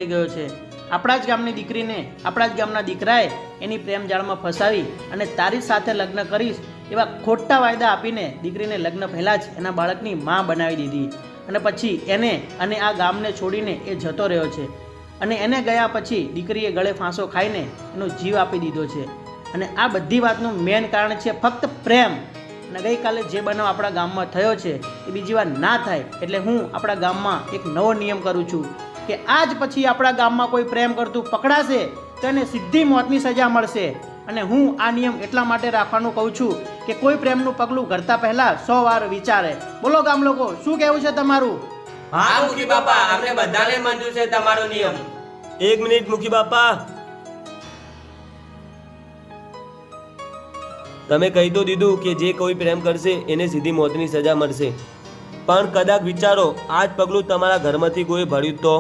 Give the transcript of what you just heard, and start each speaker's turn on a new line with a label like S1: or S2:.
S1: થઈ ગયો છે। આપણા જ ગામની દીકરીને આપણા જ ગામના દીકરાએ એની પ્રેમ જાળમાં ફસાવી અને તારી સાથે લગ્ન કરીશ એવા ખોટા વાયદા આપીને દીકરીને લગ્ન પહેલાં જ એના બાળકની માં બનાવી દીધી અને પછી એને અને આ ગામને છોડીને એ જતો રહ્યો છે અને એને ગયા પછી દીકરીએ ગળે ફાંસો ખાઈને એનો જીવ આપી દીધો છે। અને આ બધી વાતનું મેઇન કારણ છે ફક્ત પ્રેમ। અને ગઈકાલે જે બનાવ આપણા ગામમાં થયો છે એ બીજી વાર ના થાય એટલે હું આપણા ગામમાં એક નવો નિયમ કરું છું કે આજ પછી આપણા ગામમાં કોઈ પ્રેમ કરતું પકડાશે તો એને સીધી મોતની સજા મળશે। અને હું આ નિયમ એટલા માટે રાખવાનું કહું છું કે કોઈ પ્રેમનું પગલું ભરતા પહેલાં 100 વાર વિચારે। બોલો ગામ લોકો, શું કહેવું છે તમારું?
S2: હા મુખી બાપા, અમને બધાને મંજૂર છે તમારો નિયમ।
S3: 1 મિનિટ મુખી બાપા, તમે કહી તો દીધું કે જે કોઈ પ્રેમ કરશે એને સીધી મોતની સજા મળશે, પણ કદાચ વિચારો આજ પગલું તમારા ઘરમાંથી કોઈ ભર્યું તો